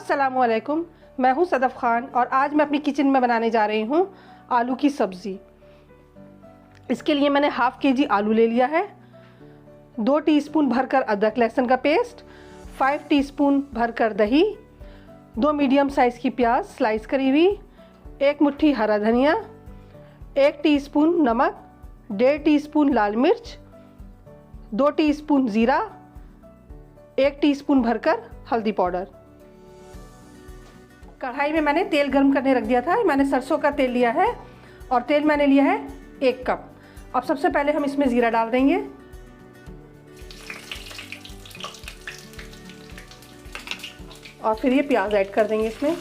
अस्सलामुअलैकुम, मैं हूं सदफ़ ख़ान और आज मैं अपनी किचन में बनाने जा रही हूं आलू की सब्ज़ी। इसके लिए मैंने हाफ़ केजी आलू ले लिया है, 2 टीस्पून भरकर अदरक लहसुन का पेस्ट, 5 टीस्पून भरकर दही, 2 मीडियम साइज़ की प्याज स्लाइस करी हुई, 1 मुट्ठी हरा धनिया, 1 टीस्पून नमक, 1.5 टीस्पून लाल मिर्च, 2 टीस्पून ज़ीरा, 1 टीस्पून भरकर हल्दी पाउडर। कढ़ाई में मैंने तेल गर्म करने रख दिया था। मैंने सरसों का तेल लिया है और तेल मैंने लिया है 1 कप। अब सबसे पहले हम इसमें ज़ीरा डाल देंगे और फिर ये प्याज ऐड कर देंगे इसमें।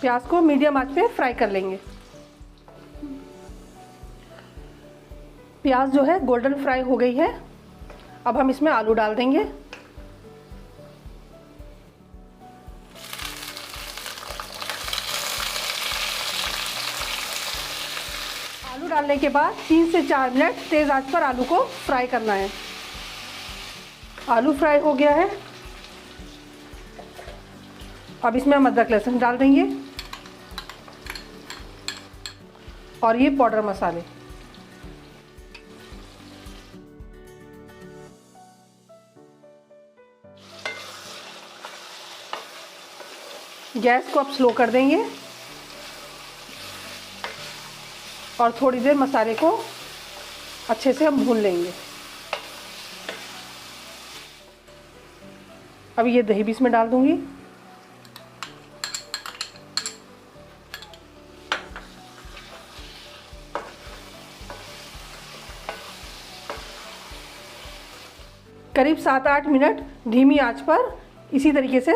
प्याज को मीडियम आंच पे फ्राई कर लेंगे। प्याज जो है गोल्डन फ्राई हो गई है। अब हम इसमें आलू डाल देंगे। आलू डालने के बाद 3 से 4 मिनट तेज़ आंच पर आलू को फ्राई करना है। आलू फ्राई हो गया है। अब इसमें हम अदरक लहसुन डाल देंगे और ये पाउडर मसाले। गैस को अब स्लो कर देंगे और थोड़ी देर मसाले को अच्छे से हम भून लेंगे। अब ये दही भी इसमें डाल दूंगी। करीब 7-8 मिनट धीमी आंच पर इसी तरीके से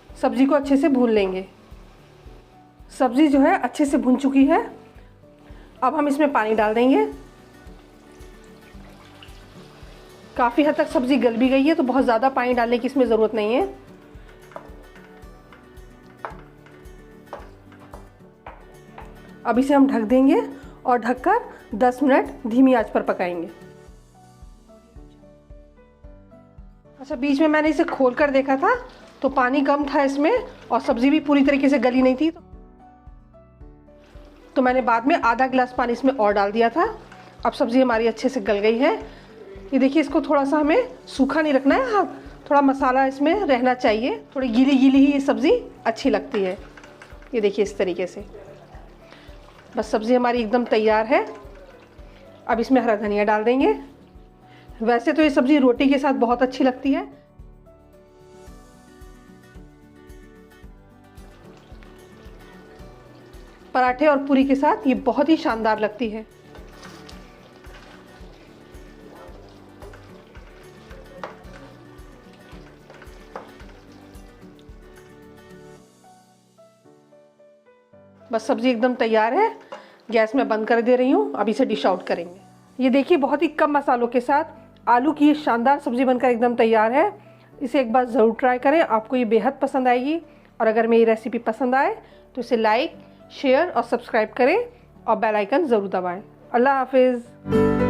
सब्ज़ी को अच्छे से भून लेंगे। सब्ज़ी जो है अच्छे से भुन चुकी है। अब हम इसमें पानी डाल देंगे। काफ़ी हद तक सब्ज़ी गल भी गई है, तो बहुत ज़्यादा पानी डालने की इसमें ज़रूरत नहीं है। अब इसे हम ढक देंगे और ढककर 10 मिनट धीमी आंच पर पकाएंगे। अच्छा, बीच में मैंने इसे खोल कर देखा था तो पानी कम था इसमें और सब्ज़ी भी पूरी तरीके से गली नहीं थी, तो मैंने बाद में आधा गिलास पानी इसमें और डाल दिया था। अब सब्ज़ी हमारी अच्छे से गल गई है। ये देखिए, इसको थोड़ा सा हमें सूखा नहीं रखना है, हाँ थोड़ा मसाला इसमें रहना चाहिए। थोड़ी गीली गीली ही ये सब्ज़ी अच्छी लगती है। ये देखिए इस तरीके से बस सब्ज़ी हमारी एकदम तैयार है। अब इसमें हरा धनिया डाल देंगे। वैसे तो ये सब्ज़ी रोटी के साथ बहुत अच्छी लगती है, पराठे और पूरी के साथ ये बहुत ही शानदार लगती है। बस सब्ज़ी एकदम तैयार है। गैस में बंद कर दे रही हूँ। अब इसे डिश आउट करेंगे। ये देखिए, बहुत ही कम मसालों के साथ आलू की ये शानदार सब्ज़ी बनकर एकदम तैयार है। इसे एक बार ज़रूर ट्राई करें, आपको ये बेहद पसंद आएगी। और अगर मेरी रेसिपी पसंद आए तो इसे लाइक, शेयर और सब्सक्राइब करें और बेल आइकन ज़रूर दबाएं। अल्लाह हाफिज़।